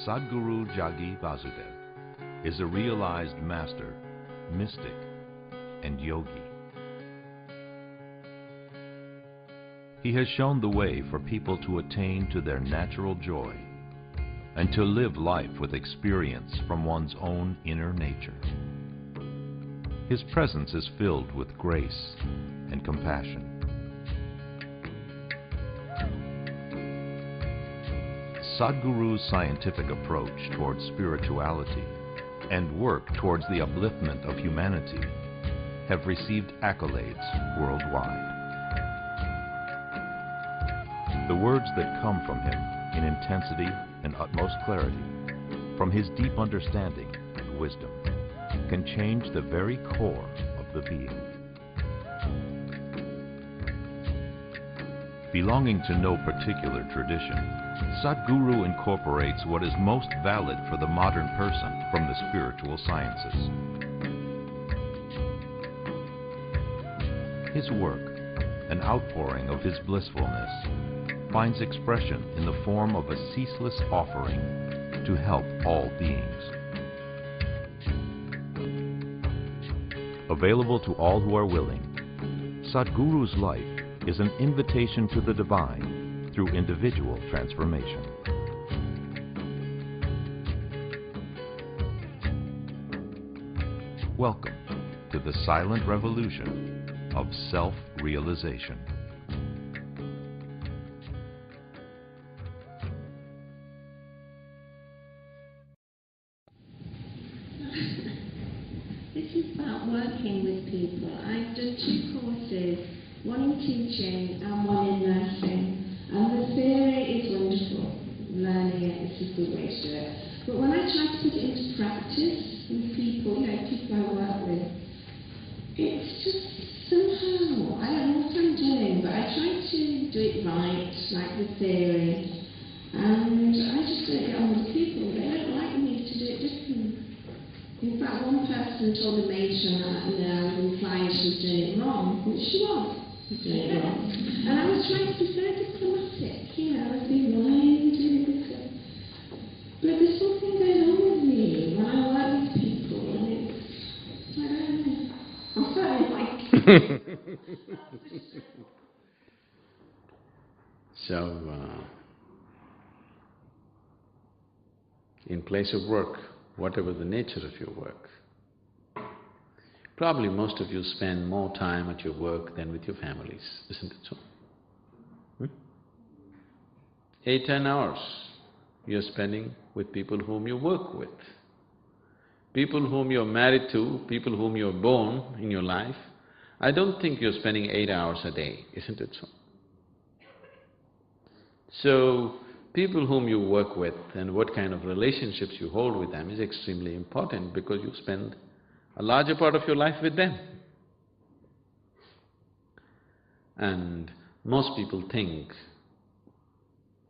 Sadhguru Jagi Vasudev is a realized master, mystic, and yogi. He has shown the way for people to attain to their natural joy and to live life with experience from one's own inner nature. His presence is filled with grace and compassion. Sadhguru's scientific approach towards spirituality and work towards the upliftment of humanity have received accolades worldwide. The words that come from him in intensity and utmost clarity, from his deep understanding and wisdom, can change the very core of the being. Belonging to no particular tradition, Sadhguru incorporates what is most valid for the modern person from the spiritual sciences. His work, an outpouring of his blissfulness, finds expression in the form of a ceaseless offering to help all beings. Available to all who are willing, Sadhguru's life is an invitation to the divine through individual transformation. Welcome to the silent revolution of self-realization. This is about working with people. I've done 2 courses, one in teaching and one in nursing. And the theory is wonderful, learning it, this is the way to do it. But when I try to put it into practice with people, people I work with, it's just somehow, I don't know what I'm doing, but I try to do it right, like the theory. And I just don't get on with people. They don't like me to do it different. In fact, one person told the matron that, I was implying she was doing it wrong, which she was doing it wrong. And I was trying to be very diplomatic, I was being lying, doing this. But there's something going on with me when I work with people, and it's, I don't know. I'm sorry, like. So, in place of work, whatever the nature of your work, probably most of you spend more time at your work than with your families, isn't it so? 8–10 hours you're spending with people whom you work with, people whom you're married to, people whom you're born in your life. I don't think you're spending 8 hours a day, isn't it so? So, people whom you work with and what kind of relationships you hold with them is extremely important because you spend a larger part of your life with them. And most people think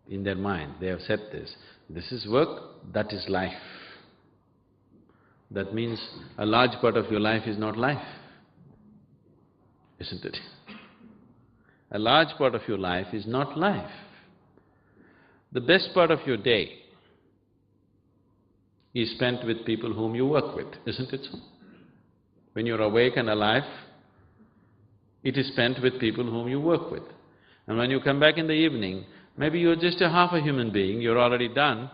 in their mind, they have said this is work, that is life. That means a large part of your life is not life, isn't it? A large part of your life is not life. The best part of your day is spent with people whom you work with, isn't it so? When you're awake and alive, it is spent with people whom you work with. And when you come back in the evening, maybe you're just a half a human being, you're already done,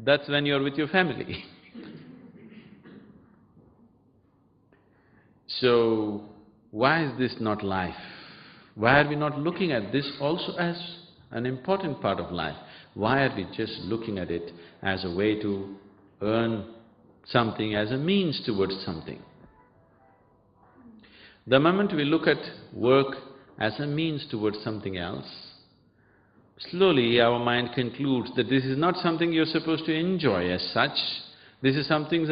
that's when you're with your family. So, why is this not life? Why are we not looking at this also as an important part of life? Why are we just looking at it as a way to earn something, as a means towards something? The moment we look at work as a means towards something else, slowly our mind concludes that this is not something you're supposed to enjoy as such, this is something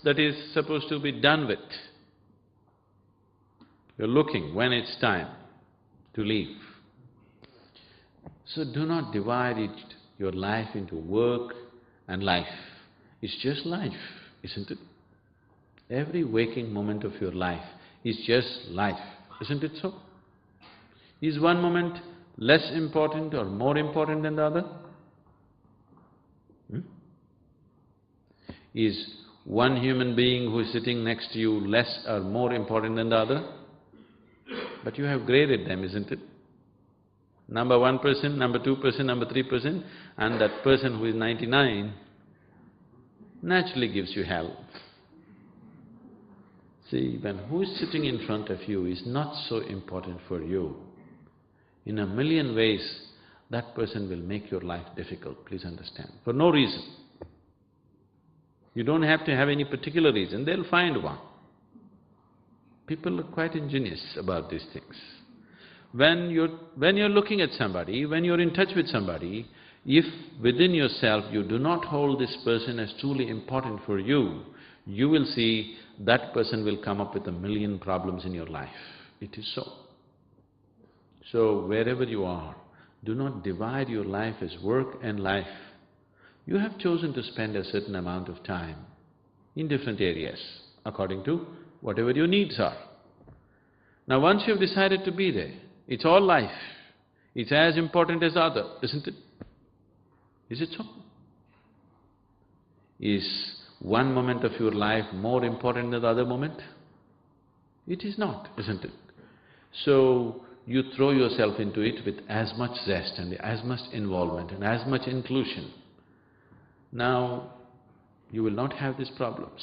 that is supposed to be done with. You're looking when it's time to leave. So do not divide your life into work and life. It's just life, isn't it? Every waking moment of your life is just life, isn't it so? Is one moment less important or more important than the other? Is one human being who is sitting next to you less or more important than the other? But you have graded them, isn't it? Number 1%, number 2%, number 3%, and that person who is 99 naturally gives you hell. See, when who is sitting in front of you is not so important for you. In a million ways, that person will make your life difficult, please understand, for no reason. You don't have to have any particular reason, they'll find one. People are quite ingenious about these things. When you're looking at somebody, when you're in touch with somebody, if within yourself you do not hold this person as truly important for you, you will see that person will come up with a million problems in your life. It is so. So wherever you are, do not divide your life as work and life. You have chosen to spend a certain amount of time in different areas, according to whatever your needs are. Now once you've decided to be there, it's all life. It's as important as the other, isn't it? Is it so? Is one moment of your life more important than the other moment? It is not, isn't it? So, you throw yourself into it with as much zest and as much involvement and as much inclusion. Now, you will not have these problems.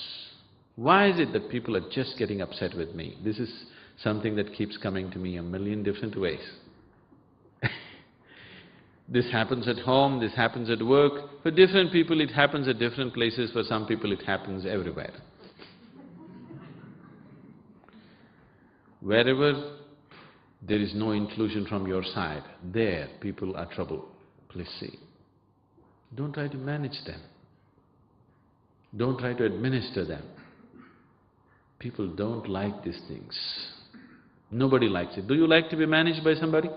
Why is it that people are just getting upset with me? This is something that keeps coming to me a million different ways. This happens at home, this happens at work. For different people it happens at different places, for some people it happens everywhere. Wherever there is no inclusion from your side, there people are trouble. Please see. Don't try to manage them. Don't try to administer them. People don't like these things. Nobody likes it. Do you like to be managed by somebody?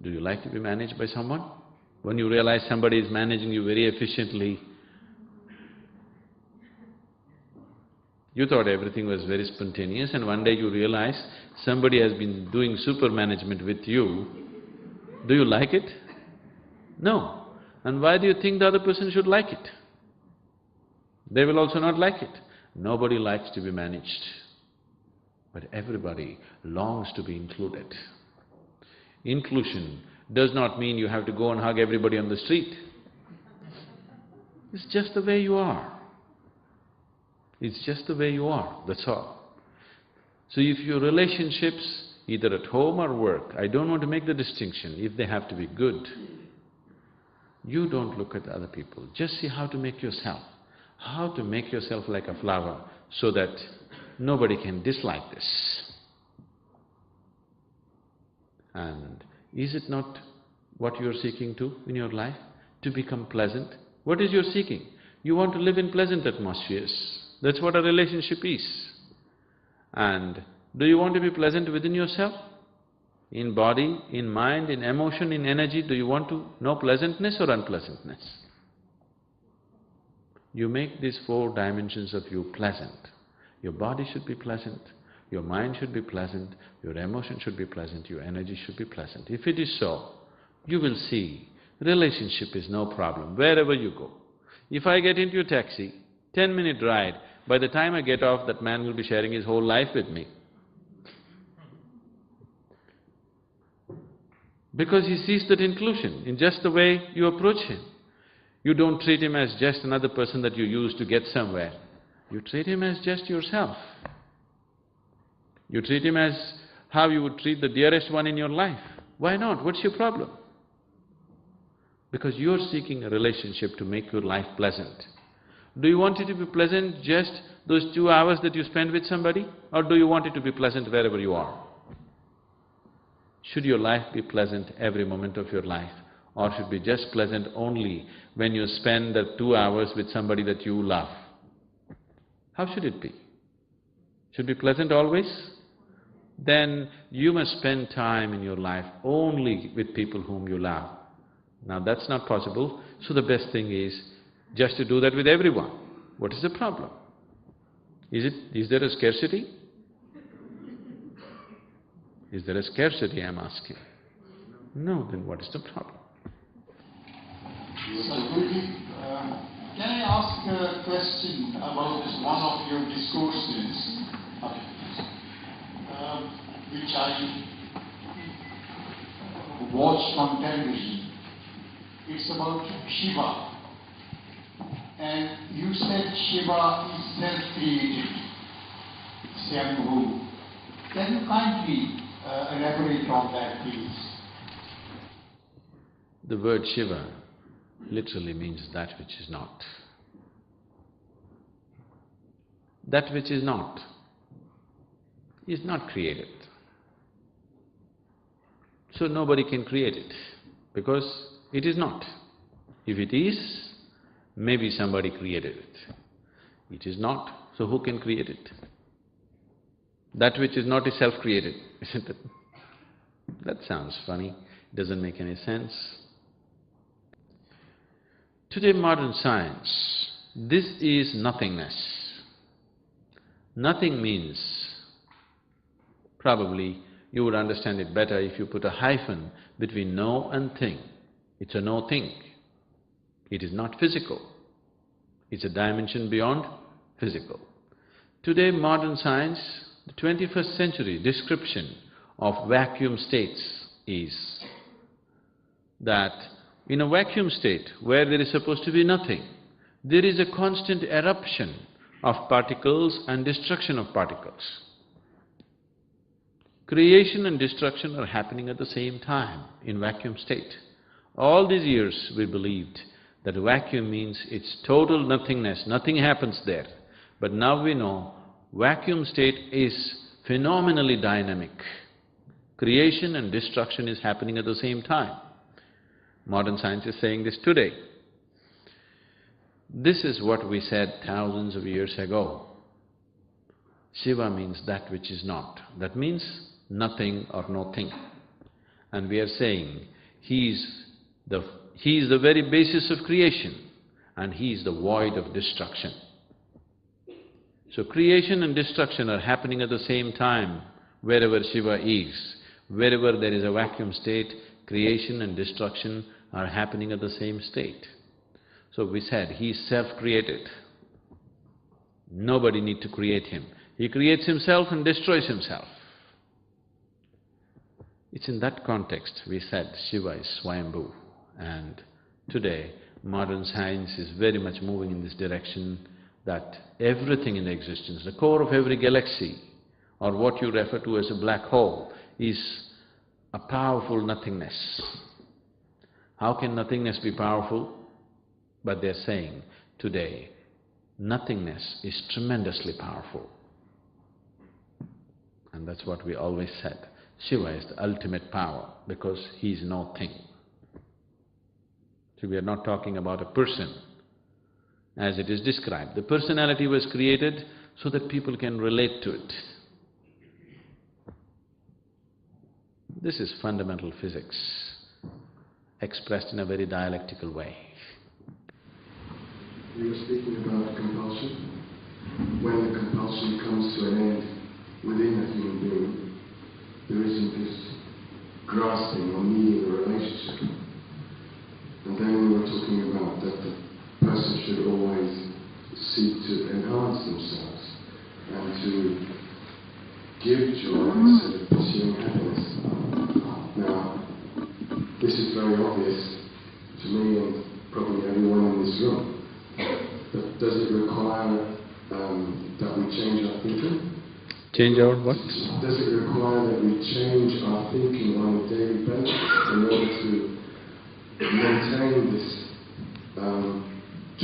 Do you like to be managed by someone? When you realize somebody is managing you very efficiently, you thought everything was very spontaneous, and one day you realize somebody has been doing super management with you, do you like it? No. And why do you think the other person should like it? They will also not like it. Nobody likes to be managed, but everybody longs to be included. Inclusion does not mean you have to go and hug everybody on the street. It's just the way you are. It's just the way you are, that's all. So if your relationships, either at home or work, I don't want to make the distinction, if they have to be good, you don't look at other people. Just see how to make yourself like a flower so that nobody can dislike this. And is it not what you're seeking to in your life? To become pleasant? What is your seeking? You want to live in pleasant atmospheres. That's what a relationship is. And do you want to be pleasant within yourself? In body, in mind, in emotion, in energy, do you want to know pleasantness or unpleasantness? You make these 4 dimensions of you pleasant. Your body should be pleasant, your mind should be pleasant, your emotion should be pleasant, your energy should be pleasant. If it is so, you will see relationship is no problem wherever you go. If I get into a taxi, 10-minute ride, by the time I get off, that man will be sharing his whole life with me. Because he sees that inclusion in just the way you approach him. You don't treat him as just another person that you use to get somewhere. You treat him as just yourself. You treat him as how you would treat the dearest one in your life. Why not? What's your problem? Because you're seeking a relationship to make your life pleasant. Do you want it to be pleasant just those 2 hours that you spend with somebody? Or do you want it to be pleasant wherever you are? Should your life be pleasant every moment of your life? Or should be just pleasant only when you spend the 2 hours with somebody that you love? How should it be? Should be pleasant always? Then you must spend time in your life only with people whom you love. Now that's not possible, so the best thing is just to do that with everyone. What is the problem? Is there a scarcity? Is there a scarcity, I'm asking? No, then what is the problem? Sadhguru, Can I ask a question about this one of your discourses, which I watched on television? It's about Shiva. And you said Shiva is self-created, Sadhguru. Can you kindly elaborate on that, please? The word Shiva literally means that which is not. That which is not created. So nobody can create it, because it is not. If it is, maybe somebody created it. It is not, so who can create it? That which is not is self-created, isn't it? That sounds funny, doesn't make any sense. Today, modern science, this is nothingness. Nothing means, probably you would understand it better if you put a hyphen between no and thing. It's a no thing. It is not physical. It's a dimension beyond physical. Today, modern science, the 21st century description of vacuum states is that in a vacuum state where there is supposed to be nothing, there is a constant eruption of particles and destruction of particles. Creation and destruction are happening at the same time in vacuum state. All these years we believed that vacuum means it's total nothingness, nothing happens there. But now we know vacuum state is phenomenally dynamic. Creation and destruction is happening at the same time. Modern science is saying this today. This is what we said thousands of years ago. Shiva means that which is not. That means nothing or no thing. And we are saying he is the very basis of creation, and he is the void of destruction. So creation and destruction are happening at the same time wherever Shiva is. Wherever there is a vacuum state, creation and destruction are happening at the same state. So we said, he is self-created. Nobody need to create him. He creates himself and destroys himself. It's in that context we said Shiva is Swayambhu. And today, modern science is very much moving in this direction that everything in existence, the core of every galaxy, or what you refer to as a black hole, is a powerful nothingness. How can nothingness be powerful? But they're saying today, nothingness is tremendously powerful. And that's what we always said. Shiva is the ultimate power because he is no thing. So we are not talking about a person as it is described. The personality was created so that people can relate to it. This is fundamental physics, expressed in a very dialectical way. You were speaking about compulsion. When the compulsion comes to an end within a human being, there isn't this grasping or needing a relationship. And then we were talking about that the person should always seek to enhance themselves and to give joy instead of pursuing happiness. Now, this is very obvious to me and probably everyone in this room. But does it require that we change our thinking? Change our what? Does it require that we change our thinking on a daily basis in order to maintain this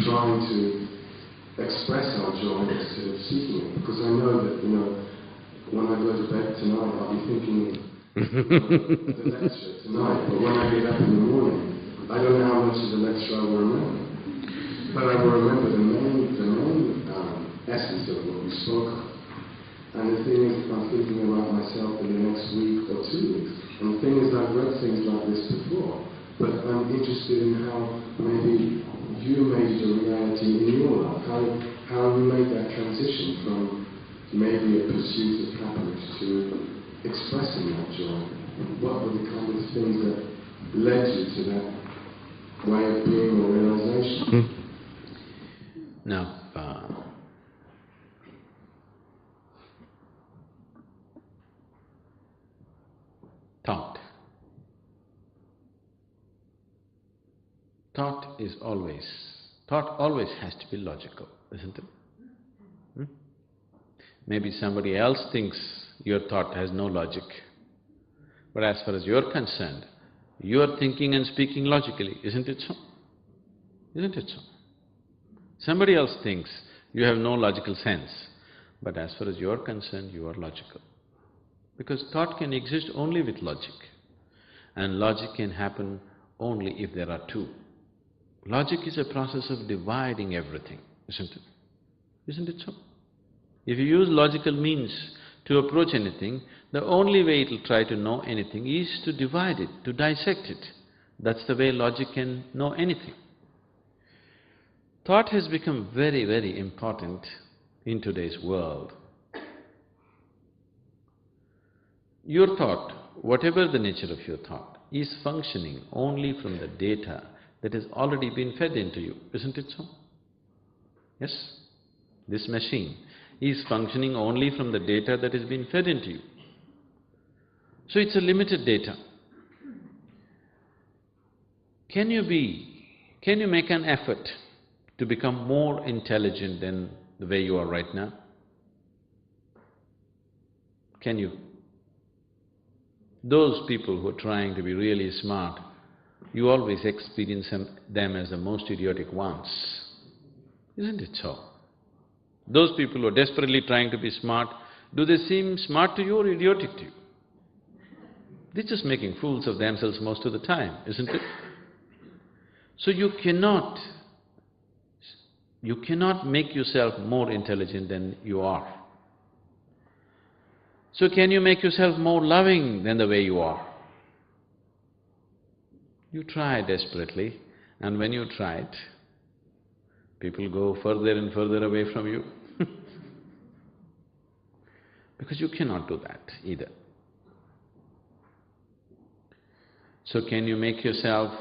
trying to express our joy instead of seeking it? Because I know that, when I go to bed tonight, I'll be thinking the lecture tonight, but when I get up in the morning, I don't know how much of the lecture I will remember. But I will remember the main essence of what we spoke of. And the thing is, I'm thinking about myself in the next week or 2 weeks. And the thing is, I've read things like this before, but I'm interested in how maybe you made it a reality in your life, how you made that transition from maybe a pursuit of happiness to expressing that joy. What were the kind of things that led you to that way of being or realization? Now, thought. Thought always has to be logical, isn't it? Maybe somebody else thinks your thought has no logic, but as far as you're concerned, you're thinking and speaking logically, isn't it so? Isn't it so? Somebody else thinks you have no logical sense, but as far as you're concerned, you are logical. Because thought can exist only with logic, and logic can happen only if there are two. Logic is a process of dividing everything, isn't it? Isn't it so? If you use logical means to approach anything, the only way it'll try to know anything is to divide it, to dissect it. That's the way logic can know anything. Thought has become very, very important in today's world. Your thought, whatever the nature of your thought, is functioning only from the data that has already been fed into you, isn't it so? Yes? This machine is functioning only from the data that has been fed into you. So it's a limited data. Can you make an effort to become more intelligent than the way you are right now? Can you? Those people who are trying to be really smart, you always experience them as the most idiotic ones. Isn't it so? Those people who are desperately trying to be smart, do they seem smart to you or idiotic to you? They're just making fools of themselves most of the time, isn't it? So you cannot make yourself more intelligent than you are. So can you make yourself more loving than the way you are? You try desperately, and when you try it, people go further and further away from you because you cannot do that either. So can you make yourself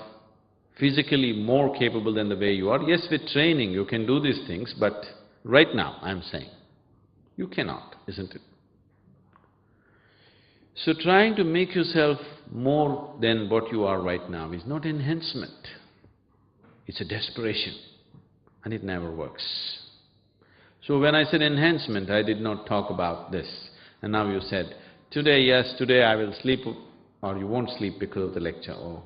physically more capable than the way you are? Yes, with training you can do these things, but right now I'm saying, you cannot, isn't it? So trying to make yourself more than what you are right now is not enhancement, it's a desperation, and it never works. So when I said enhancement, I did not talk about this, and now you said, today, yes, today I will sleep, or you won't sleep because of the lecture, oh.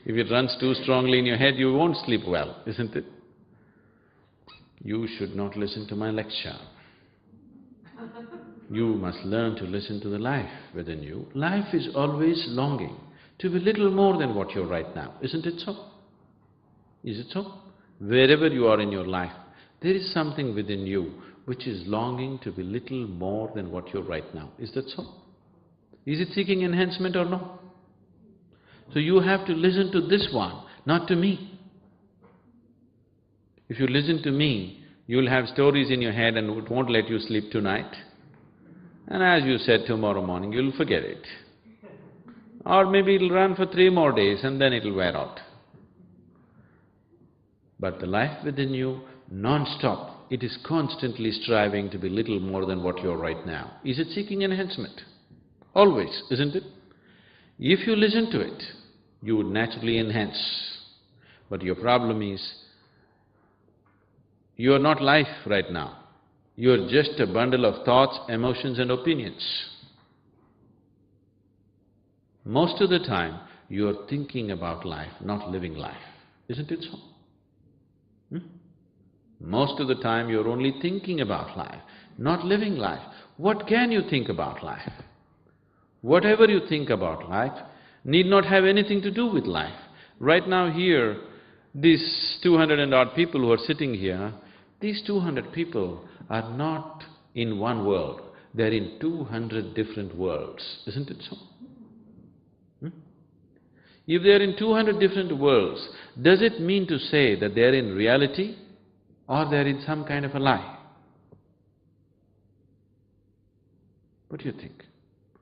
If it runs too strongly in your head, you won't sleep well, isn't it? You should not listen to my lecture. You must learn to listen to the life within you. Life is always longing to be little more than what you're right now, isn't it so? Is it so? Wherever you are in your life, there is something within you which is longing to be little more than what you're right now. Is that so? Is it seeking enhancement or no? So you have to listen to this one, not to me. If you listen to me, you'll have stories in your head and it won't let you sleep tonight. And as you said, tomorrow morning you'll forget it. Or maybe it'll run for 3 more days and then it'll wear out. But the life within you, non-stop, it is constantly striving to be little more than what you're right now. Is it seeking enhancement? Always, isn't it? If you listen to it, you would naturally enhance. But your problem is, you are not life right now. You are just a bundle of thoughts, emotions and opinions. Most of the time, you are thinking about life, not living life. Isn't it so? Most of the time, you're only thinking about life, not living life. What can you think about life? Whatever you think about life need not have anything to do with life. Right now here, these 200 and odd people who are sitting here, these 200 people are not in one world, they're in 200 different worlds, isn't it so? If they're in 200 different worlds, does it mean to say that they're in reality or they're in some kind of a lie? What do you think?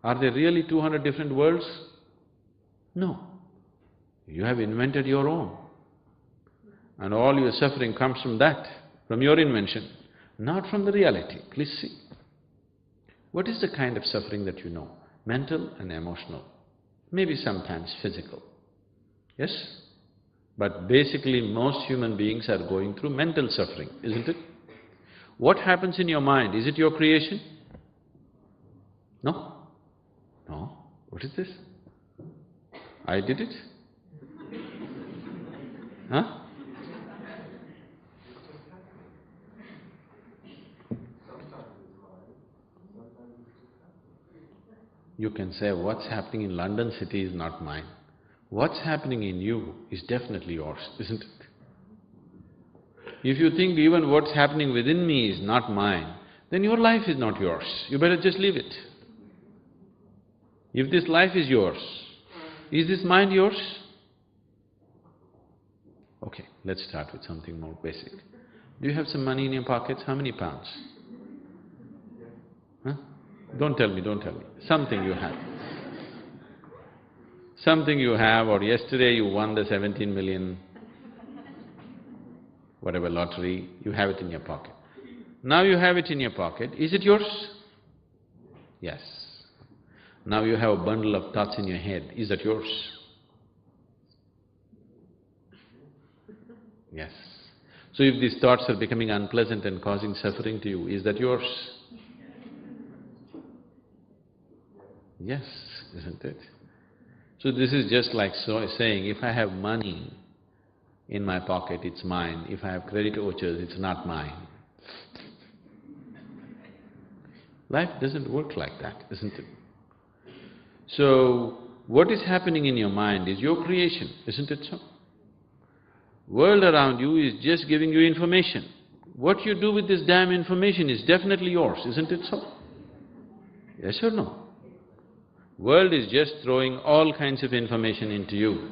Are there really 200 different worlds? No. You have invented your own. And all your suffering comes from that, from your invention, not from the reality. Please see. What is the kind of suffering that you know? Mental and emotional, maybe sometimes physical. Yes? But basically most human beings are going through mental suffering, isn't it? What happens in your mind? Is it your creation? No? No? What is this? I did it? Huh? You can say, what's happening in London city is not mine. What's happening in you is definitely yours, isn't it? If you think even what's happening within me is not mine, then your life is not yours. You better just leave it. If this life is yours, is this mind yours? Okay, let's start with something more basic. Do you have some money in your pockets? How many pounds? Huh? Don't tell me. Something you have. Something you have, or yesterday you won the 17 million, whatever lottery, you have it in your pocket. Now you have it in your pocket, is it yours? Yes. Now you have a bundle of thoughts in your head, is that yours? Yes. So if these thoughts are becoming unpleasant and causing suffering to you, is that yours? Yes, isn't it? So this is just like saying, if I have money in my pocket, it's mine. If I have credit vouchers, it's not mine. Life doesn't work like that, isn't it? So, what is happening in your mind is your creation, isn't it so? World around you is just giving you information. What you do with this damn information is definitely yours, isn't it so? Yes or no? World is just throwing all kinds of information into you.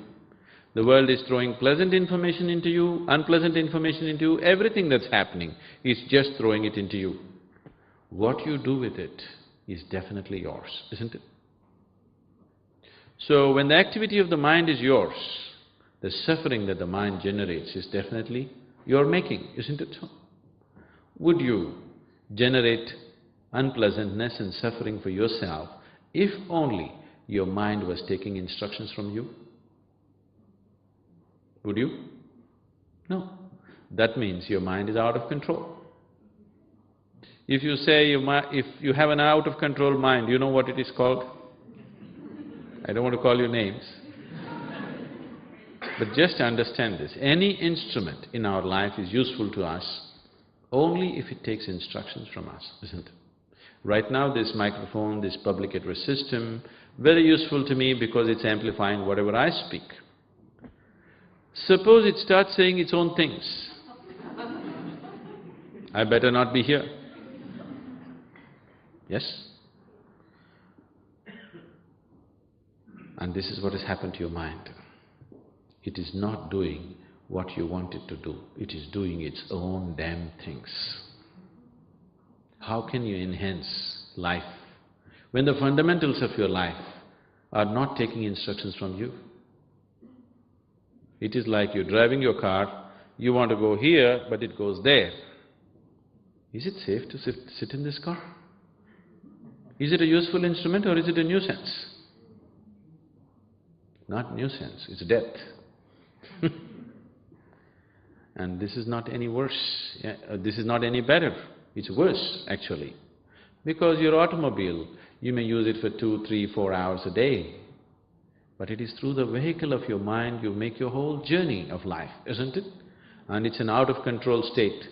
The world is throwing pleasant information into you, unpleasant information into you, everything that's happening is just throwing it into you. What you do with it is definitely yours, isn't it? So when the activity of the mind is yours, the suffering that the mind generates is definitely your making, isn't it so? Would you generate unpleasantness and suffering for yourself if only your mind was taking instructions from you? Would you? No. That means your mind is out of control. If you say if you have an out-of-control mind, you know what it is called? I don't want to call you names. But just understand this, any instrument in our life is useful to us only if it takes instructions from us, isn't it? Right now this microphone, this public address system, very useful to me because it's amplifying whatever I speak. Suppose it starts saying its own things, I better not be here. Yes? And this is what has happened to your mind. It is not doing what you want it to do, it is doing its own damn things. How can you enhance life when the fundamentals of your life are not taking instructions from you? It is like you're driving your car, you want to go here, but it goes there. Is it safe to sit in this car? Is it a useful instrument or is it a nuisance? Not nuisance, it's death. And this is not any worse, this is not any better, it's worse actually. Because your automobile, you may use it for 2, 3, 4 hours a day, but it is through the vehicle of your mind you make your whole journey of life, isn't it? And it's an out-of-control state.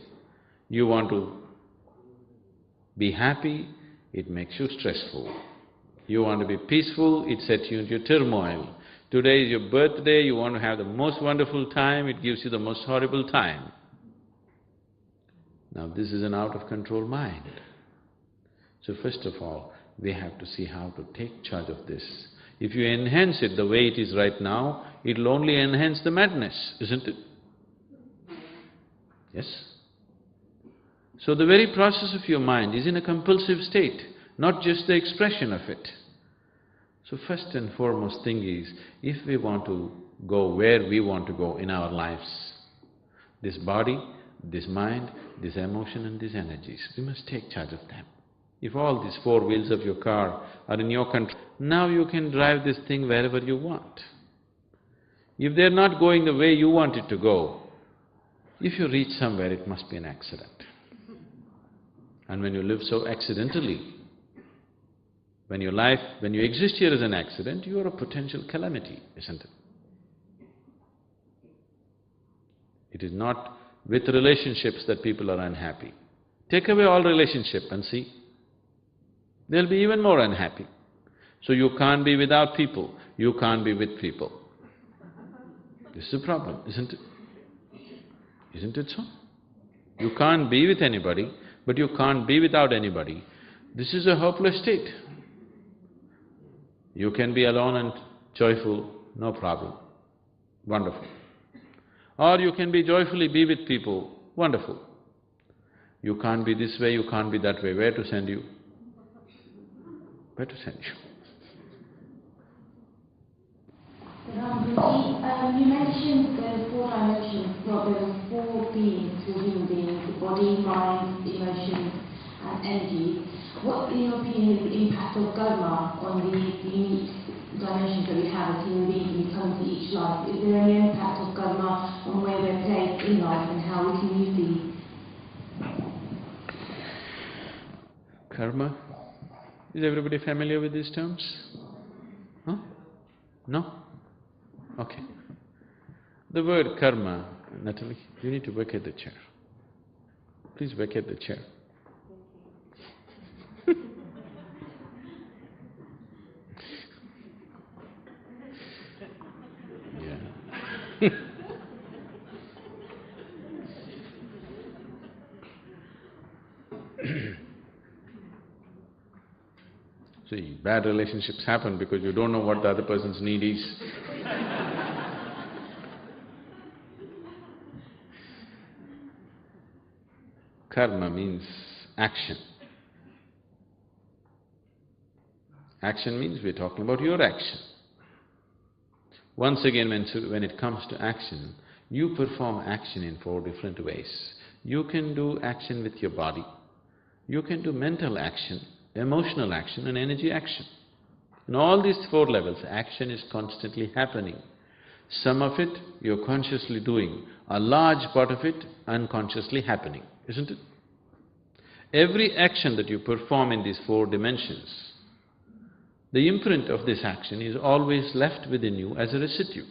You want to be happy, it makes you stressful. You want to be peaceful, it sets you into turmoil. Today is your birthday, you want to have the most wonderful time, it gives you the most horrible time. Now this is an out-of-control mind. So first of all, we have to see how to take charge of this. If you enhance it the way it is right now, it'll only enhance the madness, isn't it? Yes? So the very process of your mind is in a compulsive state, not just the expression of it. So first and foremost thing is, if we want to go where we want to go in our lives, This body, this mind, this emotion and these energies, we must take charge of them. If all these four wheels of your car are in your control, now you can drive this thing wherever you want. If they're not going the way you want it to go, if you reach somewhere, it must be an accident. And when you live so accidentally, when you exist here as an accident, you are a potential calamity, isn't it? It is not with relationships that people are unhappy. Take away all relationship and see, they'll be even more unhappy. So you can't be without people, you can't be with people. This is a problem, isn't it? Isn't it so? You can't be with anybody, but you can't be without anybody. This is a hopeless state. You can be alone and joyful, no problem, wonderful. Or you can be joyfully be with people, wonderful. You can't be this way, you can't be that way, where to send you? Where to send you? You mentioned the four dimensions, well, there are four beings for human beings: the body, mind, emotions, and energy. What, in your opinion, is the impact of karma on the unique dimensions that we have as human beings when we come to each life? Is there any impact of karma on where we're placed in life and how we can use these? Karma? Is everybody familiar with these terms? Huh? No? Okay. The word karma, Natalie, you need to vacate the chair. Please vacate the chair. Yeah. See, bad relationships happen because you don't know what the other person's need is. Karma means action. Action means we're talking about your action. Once again, when it comes to action, you perform action in four different ways. You can do action with your body, you can do mental action, emotional action and energy action. In all these four levels, action is constantly happening. Some of it you're consciously doing, a large part of it unconsciously happening, isn't it? Every action that you perform in these four dimensions, the imprint of this action is always left within you as a residue.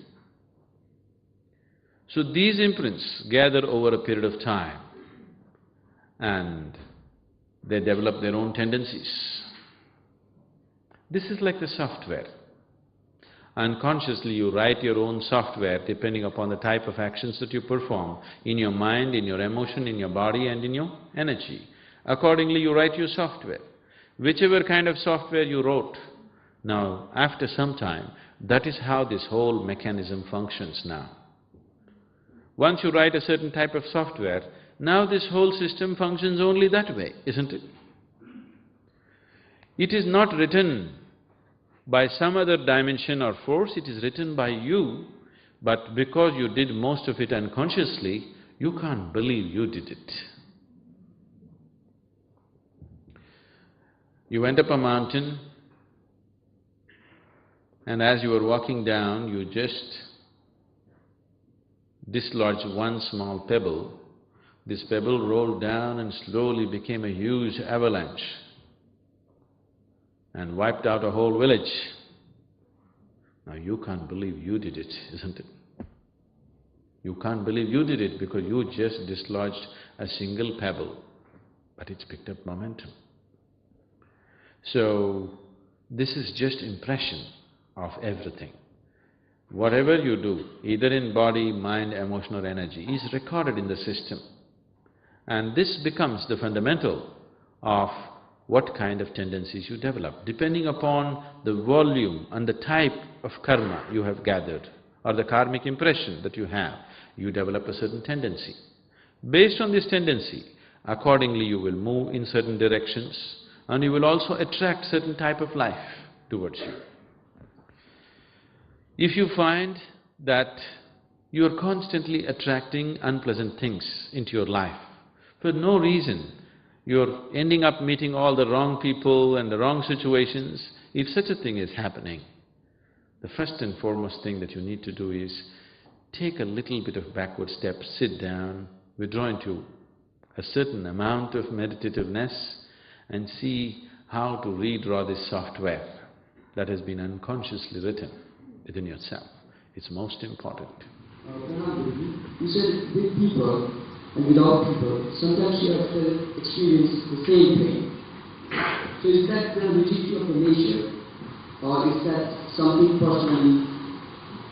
So these imprints gather over a period of time and they develop their own tendencies. This is like the software. Unconsciously you write your own software depending upon the type of actions that you perform in your mind, in your emotion, in your body and in your energy. Accordingly you write your software. Whichever kind of software you wrote, now after some time, that is how this whole mechanism functions now. Once you write a certain type of software, now this whole system functions only that way, isn't it? It is not written by some other dimension or force, it is written by you, but because you did most of it unconsciously, you can't believe you did it. You went up a mountain, and as you were walking down, you just dislodged one small pebble. This pebble rolled down and slowly became a huge avalanche and wiped out a whole village. Now you can't believe you did it, isn't it? You can't believe you did it because you just dislodged a single pebble, but it's picked up momentum. So, this is just impression of everything. Whatever you do, either in body, mind, emotion or energy, is recorded in the system. And this becomes the fundamental of what kind of tendencies you develop, depending upon the volume and the type of karma you have gathered, or the karmic impression that you have, you develop a certain tendency. Based on this tendency, accordingly you will move in certain directions, and you will also attract certain type of life towards you. If you find that You are constantly attracting unpleasant things into your life. For no reason, you're ending up meeting all the wrong people and the wrong situations. If such a thing is happening, the first and foremost thing that you need to do is take a little bit of backward step, sit down, withdraw into a certain amount of meditativeness and see how to redraw this software that has been unconsciously written within yourself. It's most important. You said with people and without people, sometimes you have to experience the same thing. So is that the rigidity of the nature, or is that something personally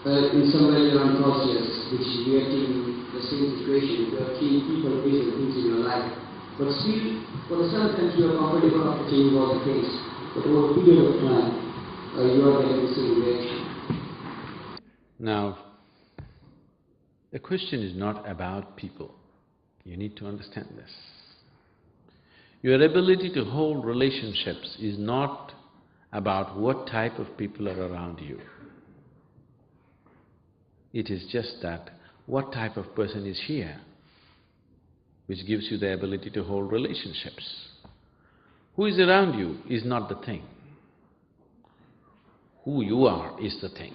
in some way you're unconscious, which is reacting the same situation, you are seeing people, places, things in your life, but still, for sometimes you are comfortable after changing all the things, but over a period of time, you are getting the same reaction. Now, the question is not about people. You need to understand this. Your ability to hold relationships is not about what type of people are around you. It is just that what type of person is here, which gives you the ability to hold relationships. Who is around you is not the thing. Who you are is the thing.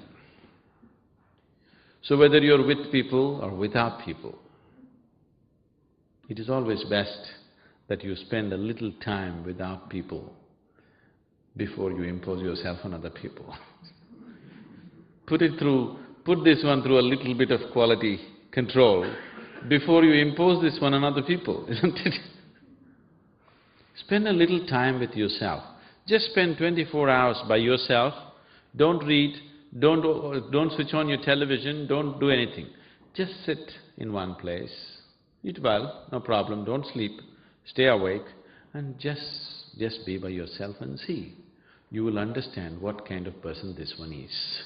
So whether you're with people or without people, it is always best that you spend a little time without people before you impose yourself on other people. Put this one through a little bit of quality control before you impose this one on other people, isn't it? Spend a little time with yourself. Just spend 24 hours by yourself. Don't read, don't switch on your television, don't do anything. Just sit in one place, eat well, no problem, don't sleep, stay awake and just be by yourself and see. You will understand what kind of person this one is.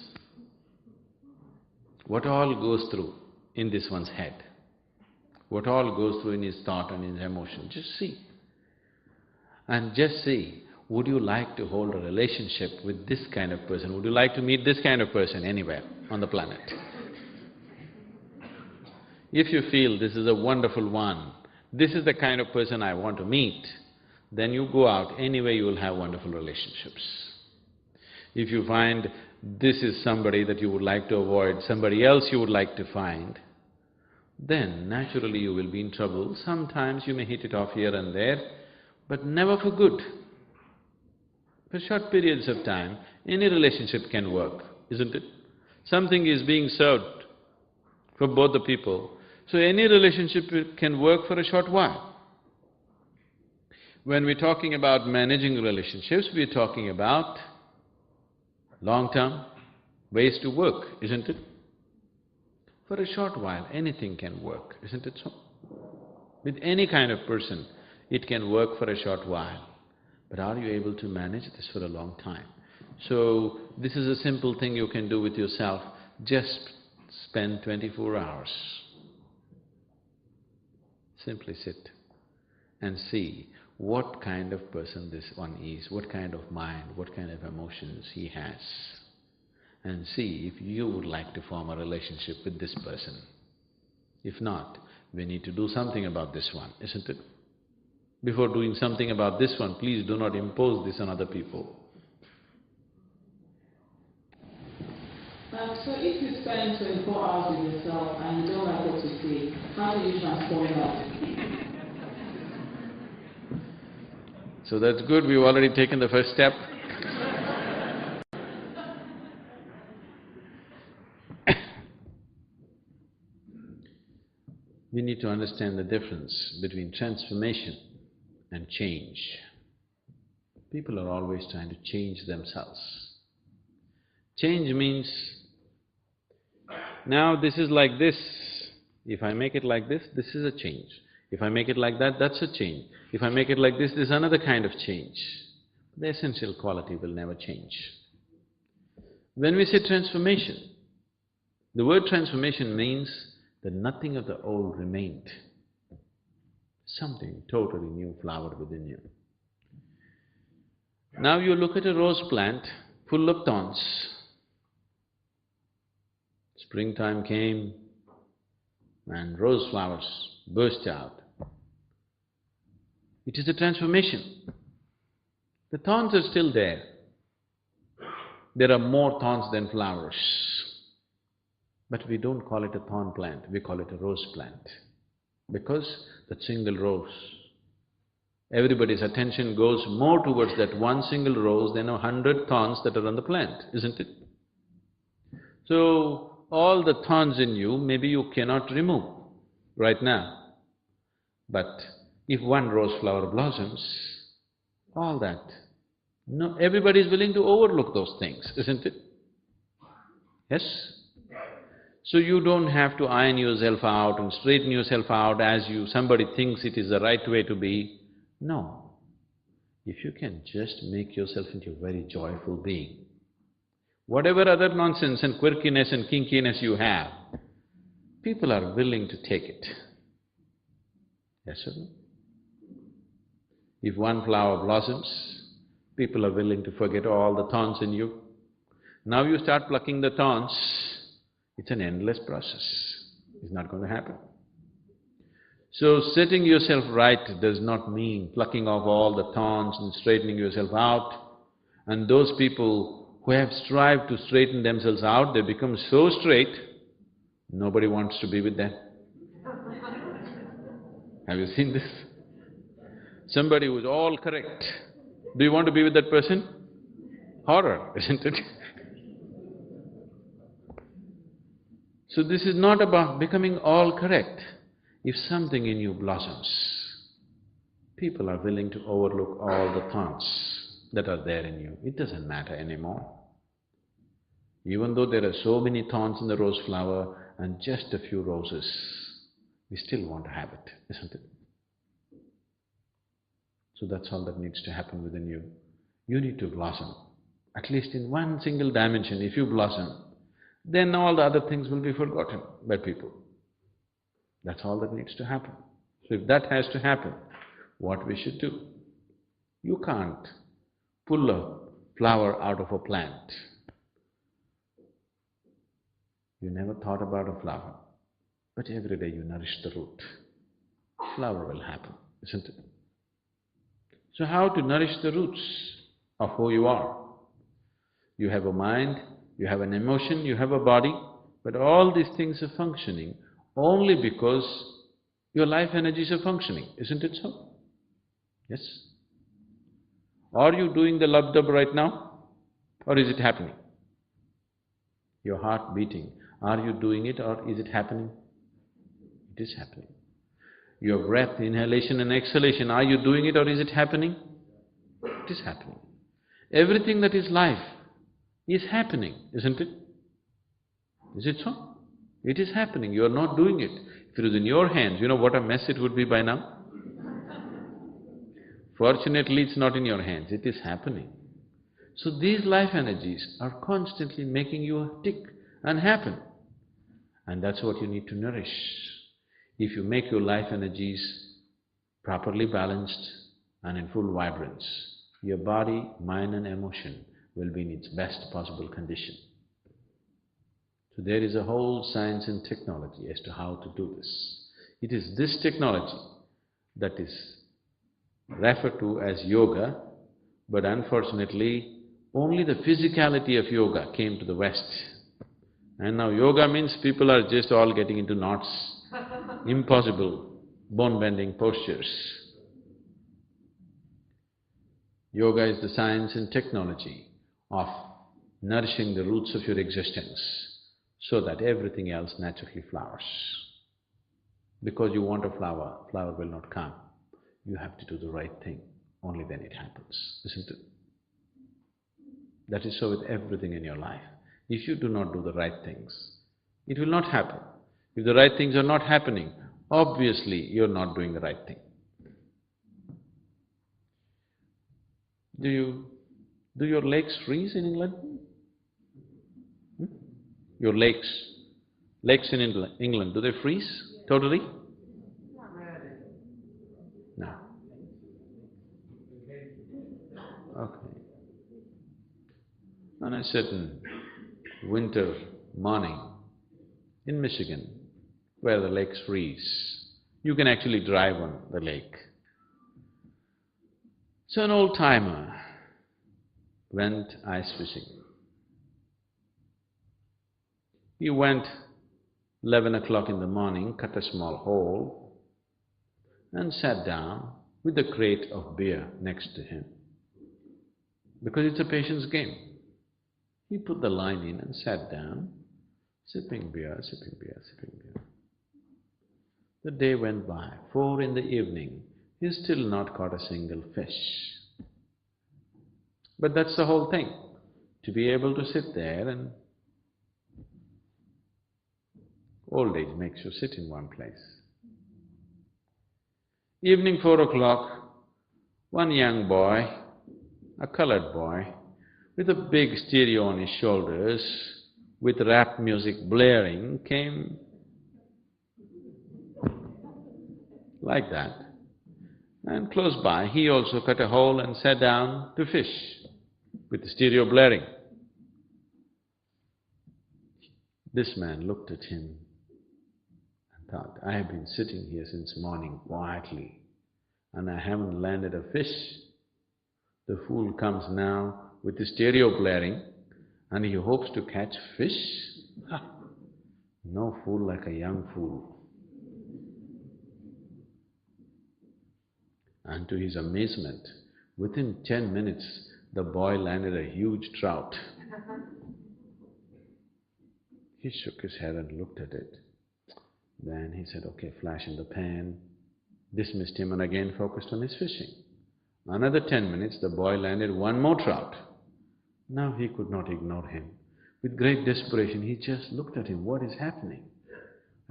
What all goes through in this one's head, what all goes through in his thought and his emotion, just see. And just see, would you like to hold a relationship with this kind of person? Would you like to meet this kind of person anywhere on the planet? If you feel this is a wonderful one, this is the kind of person I want to meet, then you go out, anyway you will have wonderful relationships. If you find this is somebody that you would like to avoid, somebody else you would like to find, then naturally you will be in trouble. Sometimes you may hit it off here and there, but never for good. For short periods of time, any relationship can work, isn't it? Something is being served for both the people, so any relationship can work for a short while. When we're talking about managing relationships, we're talking about long-term ways to work, isn't it? For a short while, anything can work, isn't it so? With any kind of person, it can work for a short while. But are you able to manage this for a long time? So, this is a simple thing you can do with yourself. Just spend 24 hours. Simply sit and see what kind of person this one is, what kind of mind, what kind of emotions he has. And see if you would like to form a relationship with this person. If not, we need to do something about this one, isn't it? Before doing something about this one, please do not impose this on other people. So if you spend 24 hours with yourself and you don't like what you see, how do you transform that? So that's good, we've already taken the first step. We need to understand the difference between transformation and change. People are always trying to change themselves. Change means, now this is like this, if I make it like this is a change. If I make it like that, that's a change. If I make it like this is another kind of change. The essential quality will never change. When we say transformation, the word transformation means that nothing of the old remained. Something totally new flowered within you. Now you look at a rose plant full of thorns. Springtime came, and rose flowers burst out. It is a transformation. The thorns are still there. There are more thorns than flowers. But we don't call it a thorn plant, we call it a rose plant. Because that single rose, everybody's attention goes more towards that one single rose than 100 thorns that are on the plant, isn't it? So, all the thorns in you, maybe you cannot remove right now. But if one rose flower blossoms, all that, no, everybody is willing to overlook those things, isn't it? Yes? So you don't have to iron yourself out and straighten yourself out as somebody thinks it is the right way to be. No. If you can just make yourself into a very joyful being, whatever other nonsense and quirkiness and kinkiness you have, people are willing to take it. Yes or no? If one flower blossoms, people are willing to forget all the thorns in you. Now you start plucking the thorns, it's an endless process. It's not going to happen. So setting yourself right does not mean plucking off all the thorns and straightening yourself out. And those people who have strived to straighten themselves out, they become so straight, nobody wants to be with them. Have you seen this? Somebody who's all correct, do you want to be with that person? Horror, isn't it? So this is not about becoming all correct. If something in you blossoms, people are willing to overlook all the thorns that are there in you. It doesn't matter anymore. Even though there are so many thorns in the rose flower and just a few roses, we still want to have it, isn't it? So that's all that needs to happen within you. You need to blossom, at least in one single dimension. If you blossom, then all the other things will be forgotten by people. That's all that needs to happen. So if that has to happen, what we should do? You can't pull a flower out of a plant. You never thought about a flower, but every day you nourish the root. Flower will happen, isn't it? So how to nourish the roots of who you are? You have a mind, you have an emotion, you have a body, but all these things are functioning only because your life energies are functioning, isn't it so? Yes? Are you doing the lub-dub right now, or is it happening? Your heart beating, are you doing it or is it happening? It is happening. Your breath, inhalation and exhalation, are you doing it or is it happening? It is happening. Everything that is life is happening, isn't it? Is it so? It is happening, you are not doing it. If it was in your hands, you know what a mess it would be by now? Fortunately, it's not in your hands, it is happening. So these life energies are constantly making you tick and happen. And that's what you need to nourish. If you make your life energies properly balanced and in full vibrance, your body, mind and emotion will be in its best possible condition. So there is a whole science and technology as to how to do this. It is this technology that is referred to as yoga, but unfortunately, only the physicality of yoga came to the West. And now yoga means people are just all getting into knots, impossible, bone-bending postures. Yoga is the science and technology of nourishing the roots of your existence so that everything else naturally flowers. Because you want a flower, flower will not come. You have to do the right thing, only then it happens, isn't it? That is so with everything in your life. If you do not do the right things, it will not happen. If the right things are not happening, obviously you're not doing the right thing. Do your lakes freeze in England? Your lakes in England, do they freeze totally? No. Okay. On a certain winter morning in Michigan, where the lakes freeze. You can actually drive on the lake. So an old-timer went ice fishing. He went 11 o'clock in the morning, cut a small hole and sat down with a crate of beer next to him. Because it's a patience game. He put the line in and sat down, sipping beer, sipping beer, sipping beer. The day went by, 4 in the evening, he's still not caught a single fish. But that's the whole thing, to be able to sit there and… Old age makes you sit in one place. Evening 4 o'clock, one young boy, a colored boy, with a big stereo on his shoulders, with rap music blaring, came like that. And close by, he also cut a hole and sat down to fish, with the stereo blaring. This man looked at him and thought, I have been sitting here since morning quietly and I haven't landed a fish. The fool comes now with the stereo blaring and he hopes to catch fish? No fool like a young fool. And to his amazement, within 10 minutes, the boy landed a huge trout. He shook his head and looked at it. Then he said, okay, flash in the pan, dismissed him and again focused on his fishing. Another 10 minutes, the boy landed one more trout. Now he could not ignore him. With great desperation, he just looked at him, what is happening?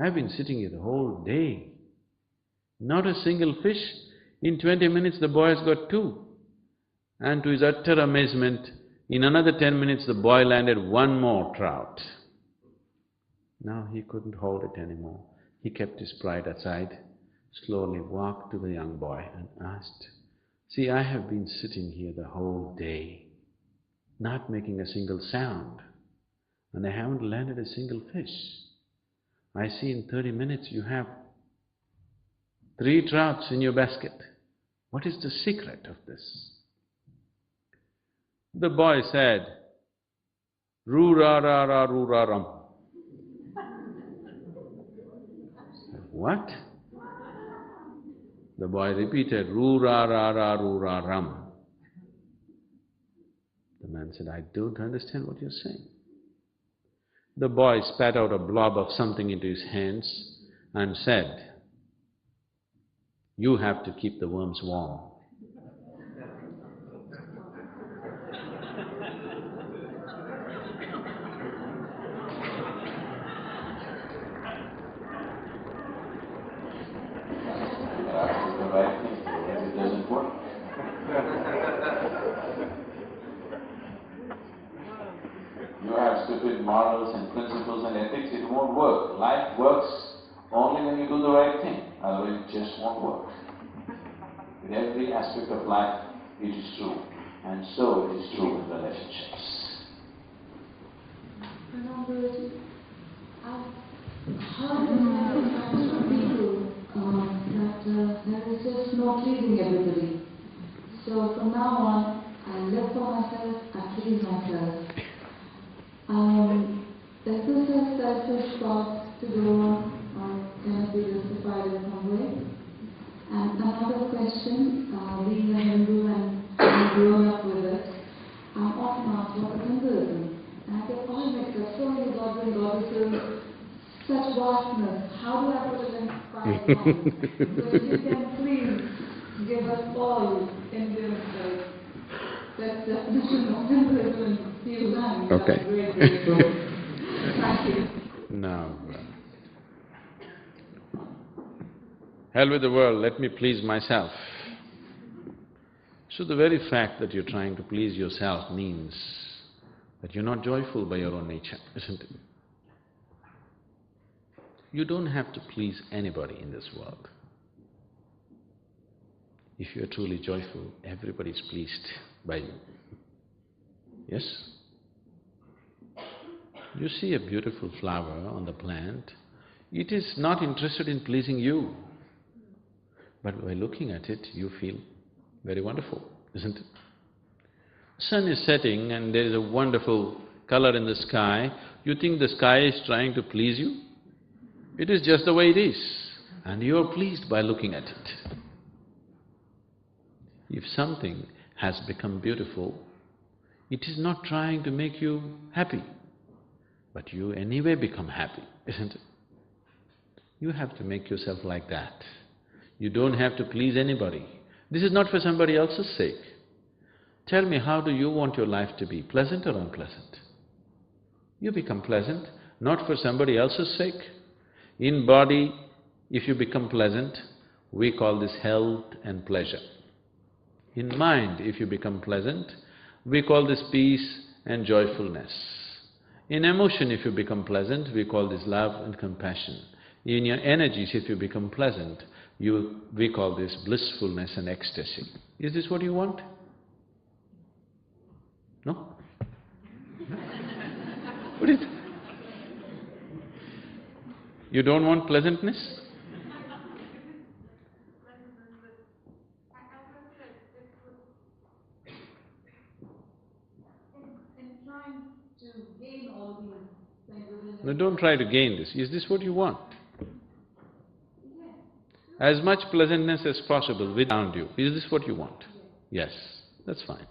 I've been sitting here the whole day. Not a single fish. In 20 minutes, the boy has got 2. And to his utter amazement, in another 10 minutes, the boy landed one more trout. Now he couldn't hold it anymore. He kept his pride aside, slowly walked to the young boy and asked, see, I have been sitting here the whole day, not making a single sound, and I haven't landed a single fish. I see in 30 minutes you have 3 trouts in your basket. What is the secret of this? The boy said, Roo-ra-ra-ra, roo-ra-rum. What? The boy repeated, Roo-ra-ra-ra, roo-ra-rum. The man said, I don't understand what you're saying. The boy spat out a blob of something into his hands and said, you have to keep the worms warm. It doesn't work. You have stupid morals and principles and ethics, it won't work. Life works only when you do the right thing, otherwise it just won't work. In every aspect of life, it is true, and so it is true in relationships. How does it impact on people that there is just no pleasing everybody? So from now on, I live for myself, I please myself. Does this a selfish thought to go on, or can it be justified in some way? And another question, being a Hindu and growing up with it, I'm often asked what is Hinduism? And I get all mixed up, so many gods and goddesses, such vastness. How do I put it in 5 lines? So if you can please give us all Indian that definition of Hinduism in few lines. Okay. That's great. Thank you. Now, hell with the world, let me please myself. So the very fact that you're trying to please yourself means that you're not joyful by your own nature, isn't it? You don't have to please anybody in this world. If you're truly joyful, everybody's pleased by you. Yes? You see a beautiful flower on the plant, It is not interested in pleasing you. But by looking at it, you feel very wonderful, isn't it? Sun is setting and there is a wonderful color in the sky. You think the sky is trying to please you? It is just the way it is, and you are pleased by looking at it. If something has become beautiful, it is not trying to make you happy, but you anyway become happy, isn't it? You have to make yourself like that. You don't have to please anybody. This is not for somebody else's sake. Tell me, how do you want your life to be, pleasant or unpleasant? You become pleasant, not for somebody else's sake. In body, if you become pleasant, we call this health and pleasure. In mind, if you become pleasant, we call this peace and joyfulness. In emotion, if you become pleasant, we call this love and compassion. In your energies, if you become pleasant, we call this blissfulness and ecstasy. Is this what you want? No? What is it? You don't want pleasantness? No, don't try to gain this. Is this what you want? As much pleasantness as possible around you. Is this what you want? Yes, that's fine.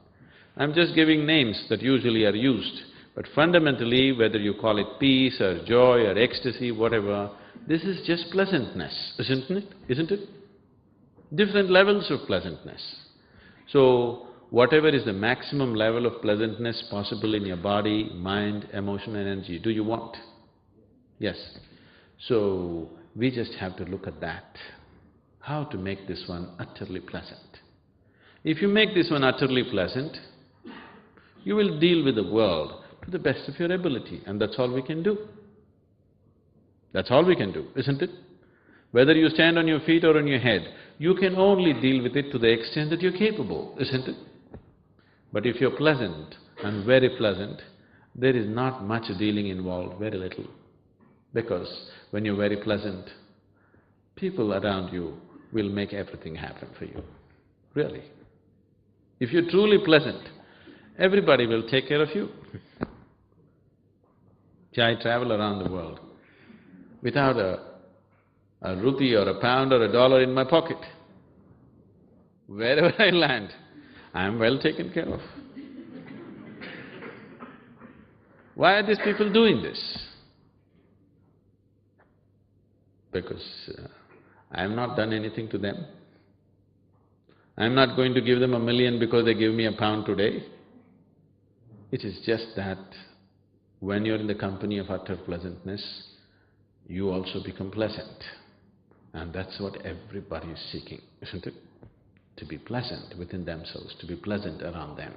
I'm just giving names that usually are used, but fundamentally, whether you call it peace or joy or ecstasy, whatever, this is just pleasantness, isn't it? Isn't it? Different levels of pleasantness. So, whatever is the maximum level of pleasantness possible in your body, mind, emotion and energy, do you want? Yes. So, we just have to look at that. How to make this one utterly pleasant. If you make this one utterly pleasant, you will deal with the world to the best of your ability, and that's all we can do. That's all we can do, isn't it? Whether you stand on your feet or on your head, you can only deal with it to the extent that you're capable, isn't it? But if you're pleasant and very pleasant, there is not much dealing involved, very little. Because when you're very pleasant, people around you will make everything happen for you, really. If you're truly pleasant, everybody will take care of you. I travel around the world without a rupee or a pound or a dollar in my pocket. Wherever I land, I am well taken care of. Why are these people doing this? Because I have not done anything to them. I am not going to give them $1 million because they give me £1 today. It is just that when you're in the company of utter pleasantness, you also become pleasant. And that's what everybody is seeking, isn't it? To be pleasant within themselves, to be pleasant around them.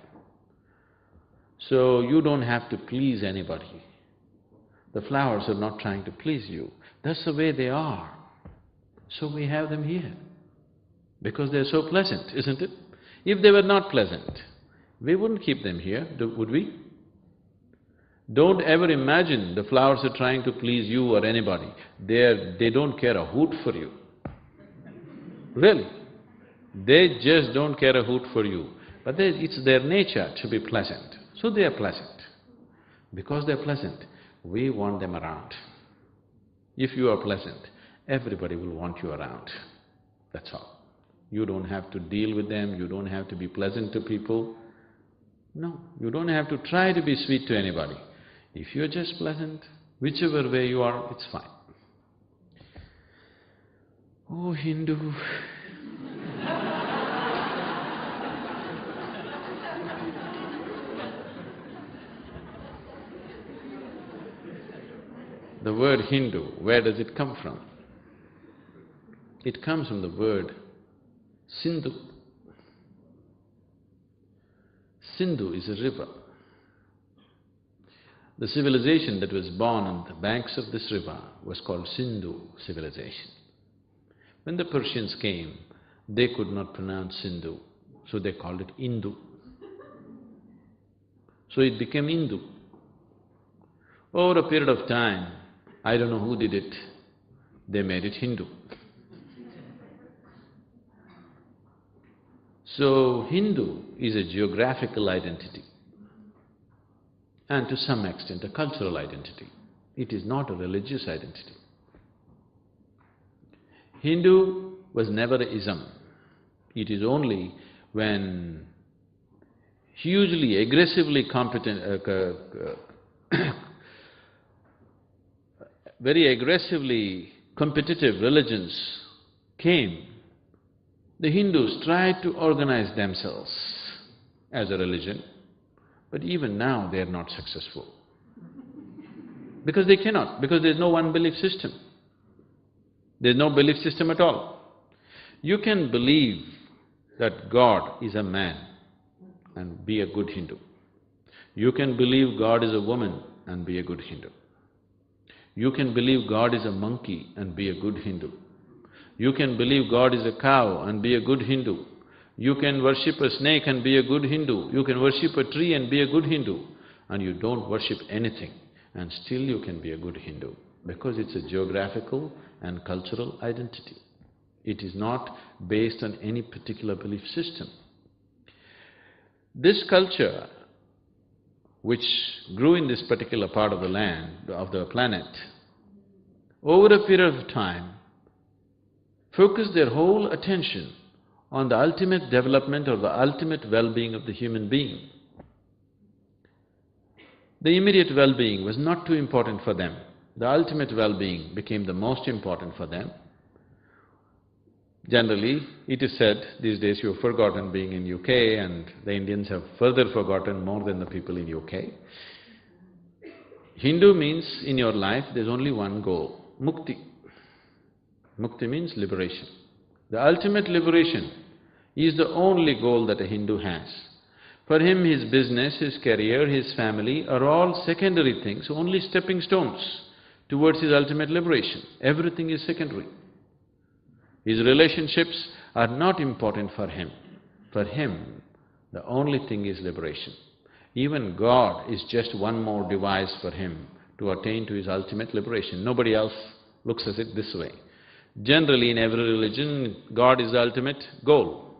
So you don't have to please anybody. The flowers are not trying to please you. That's the way they are. So we have them here, because they're so pleasant, isn't it? If they were not pleasant, we wouldn't keep them here, would we? Don't ever imagine the flowers are trying to please you or anybody. They don't care a hoot for you. Really. They just don't care a hoot for you. But it's their nature to be pleasant. So they are pleasant. Because they're pleasant, we want them around. If you are pleasant, everybody will want you around. That's all. You don't have to deal with them, you don't have to be pleasant to people. No, you don't have to try to be sweet to anybody. If you're just pleasant, whichever way you are, it's fine. Oh, Hindu. The word Hindu, where does it come from? It comes from the word Sindhu. Sindhu is a river. The civilization that was born on the banks of this river was called Sindhu civilization. When the Persians came, they could not pronounce Sindhu, so they called it Indu. So it became Indu. Over a period of time, I don't know who did it, they made it Hindu. So, Hindu is a geographical identity and to some extent a cultural identity. It is not a religious identity. Hindu was never an ism. It is only when hugely, aggressively very aggressively competitive religions came, the Hindus tried to organize themselves as a religion, but even now they are not successful. Because they cannot, because there's no one belief system. There's no belief system at all. You can believe that God is a man and be a good Hindu. You can believe God is a woman and be a good Hindu. You can believe God is a monkey and be a good Hindu. You can believe God is a cow and be a good Hindu. You can worship a snake and be a good Hindu. You can worship a tree and be a good Hindu. And you don't worship anything and still you can be a good Hindu because it's a geographical and cultural identity. It is not based on any particular belief system. This culture, which grew in this particular part of the land, of the planet, over a period of time, focused their whole attention on the ultimate development or the ultimate well-being of the human being. The immediate well-being was not too important for them. The ultimate well-being became the most important for them. Generally, it is said these days you've forgotten being in UK and the Indians have further forgotten more than the people in UK. Hindu means in your life there's only one goal, mukti. Mukti means liberation. The ultimate liberation is the only goal that a Hindu has. For him, his business, his career, his family are all secondary things, only stepping stones towards his ultimate liberation. Everything is secondary. His relationships are not important for him. For him, the only thing is liberation. Even God is just one more device for him to attain to his ultimate liberation. Nobody else looks at it this way. Generally, in every religion, God is the ultimate goal.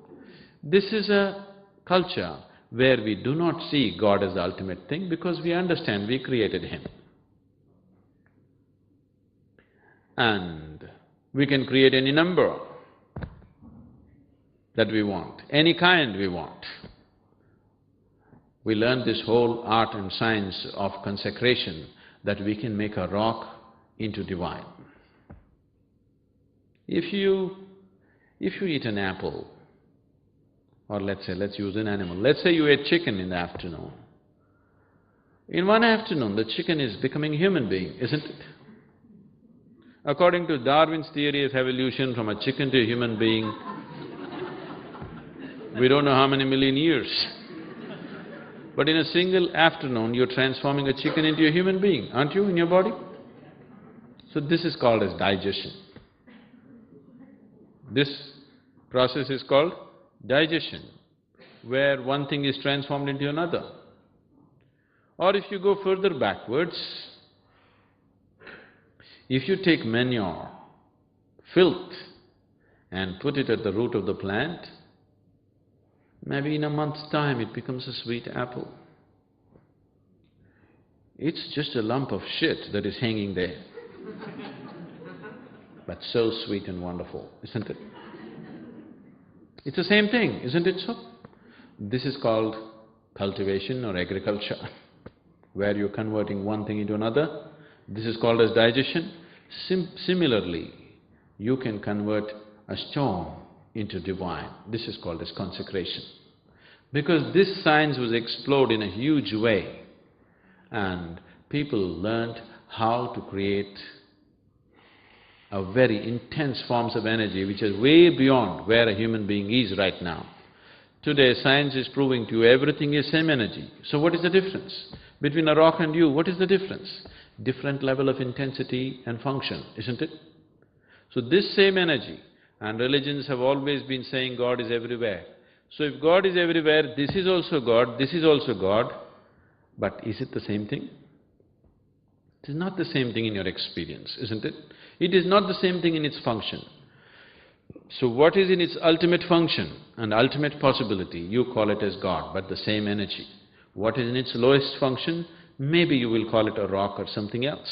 This is a culture where we do not see God as the ultimate thing because we understand we created him. And we can create any number that we want, any kind we want. We learn this whole art and science of consecration that we can make a rock into divine. If you eat an apple, or let's use an animal, let's say you ate chicken in the afternoon. In one afternoon, the chicken is becoming a human being, isn't it? According to Darwin's theory of evolution, from a chicken to a human being, we don't know how many million years. But in a single afternoon, you're transforming a chicken into a human being, aren't you, in your body? So this is called as digestion. This process is called digestion, where one thing is transformed into another. Or if you go further backwards, if you take manure, filth, and put it at the root of the plant, maybe in a month's time it becomes a sweet apple. It's just a lump of shit that is hanging there, but so sweet and wonderful, isn't it? It's the same thing, isn't it so? This is called cultivation or agriculture, where you're converting one thing into another. This is called as digestion. Similarly, you can convert a stone into divine. This is called as consecration. Because this science was explored in a huge way and people learned how to create a very intense forms of energy which is way beyond where a human being is right now. Today, science is proving to you everything is same energy. So what is the difference? Between a rock and you, what is the difference? Different level of intensity and function, isn't it? So this same energy, and religions have always been saying God is everywhere. So if God is everywhere, this is also God, this is also God, but is it the same thing? It is not the same thing in your experience, isn't it? It is not the same thing in its function. So what is in its ultimate function and ultimate possibility, you call it as God, but the same energy. What is in its lowest function, maybe you will call it a rock or something else.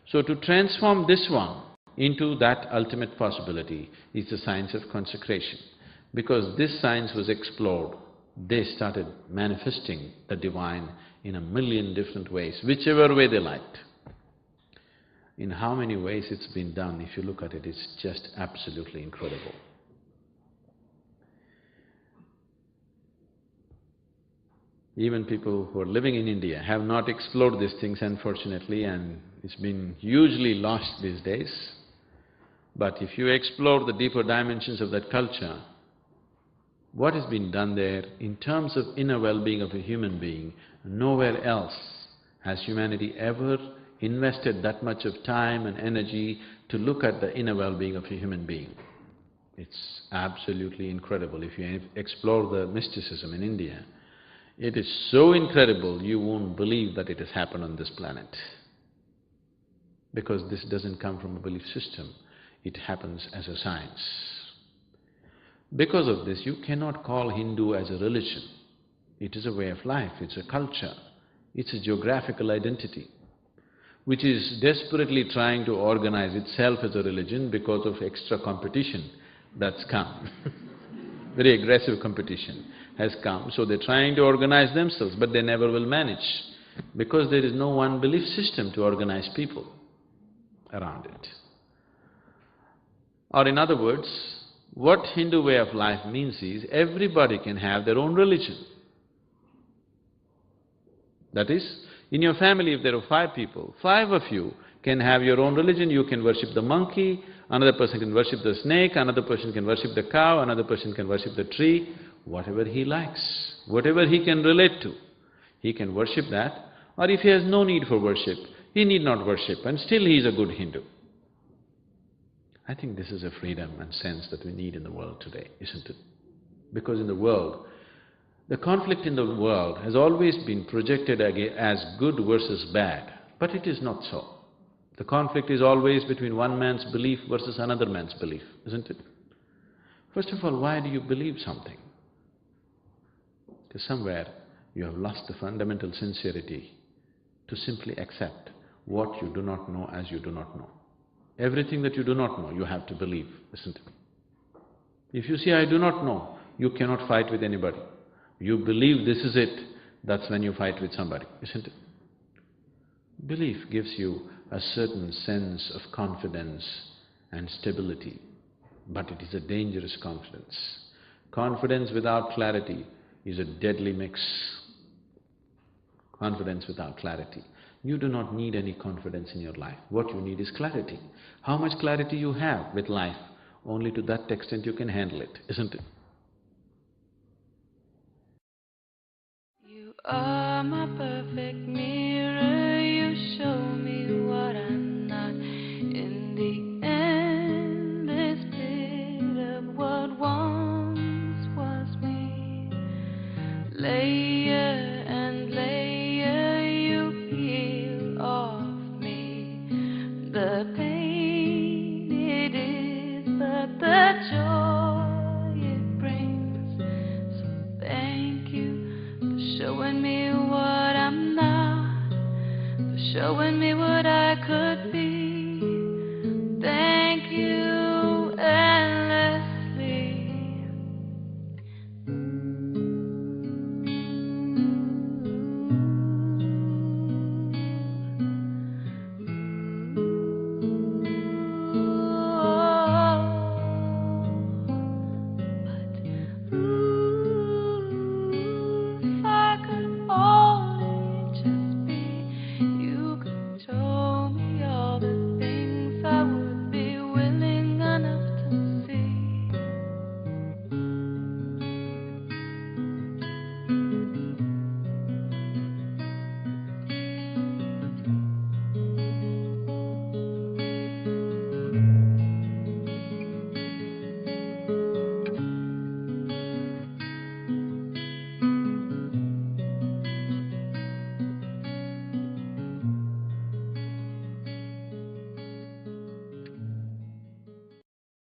So to transform this one into that ultimate possibility is the science of consecration. Because this science was explored, they started manifesting the divine in 1,000,000 different ways, whichever way they liked. In how many ways it's been done, if you look at it, it's just absolutely incredible. Even people who are living in India have not explored these things, unfortunately, and it's been hugely lost these days. But if you explore the deeper dimensions of that culture, what has been done there in terms of inner well-being of a human being, nowhere else has humanity ever invested that much of time and energy to look at the inner well-being of a human being. It's absolutely incredible. If you explore the mysticism in India, it is so incredible you won't believe that it has happened on this planet. Because this doesn't come from a belief system, it happens as a science. Because of this, you cannot call Hindu as a religion. It is a way of life, it's a culture, it's a geographical identity, which is desperately trying to organize itself as a religion because of extra competition that's come. Very aggressive competition has come, so they're trying to organize themselves, but they never will manage, because there is no one belief system to organize people around it. Or in other words, what Hindu way of life means is, everybody can have their own religion. That is, in your family if there are 5 people, 5 of you can have your own religion. You can worship the monkey, another person can worship the snake, another person can worship the cow, another person can worship the tree, whatever he likes, whatever he can relate to, he can worship that. Or if he has no need for worship, he need not worship, and still he is a good Hindu. I think this is a freedom and sense that we need in the world today, isn't it? Because in the world, the conflict in the world has always been projected as good versus bad, but it is not so. The conflict is always between one man's belief versus another man's belief, isn't it? First of all, why do you believe something? Because somewhere you have lost the fundamental sincerity to simply accept what you do not know as you do not know. Everything that you do not know, you have to believe, isn't it? If you say, I do not know, you cannot fight with anybody. You believe this is it, that's when you fight with somebody, isn't it? Belief gives you a certain sense of confidence and stability, but it is a dangerous confidence. Confidence without clarity is a deadly mix. Confidence without clarity. You do not need any confidence in your life. What you need is clarity. How much clarity you have with life, only to that extent you can handle it, isn't it? You are my perfect mirror, you show me what I'm not. In the endless pit of what once was me, layer and layer you peel off me, the pain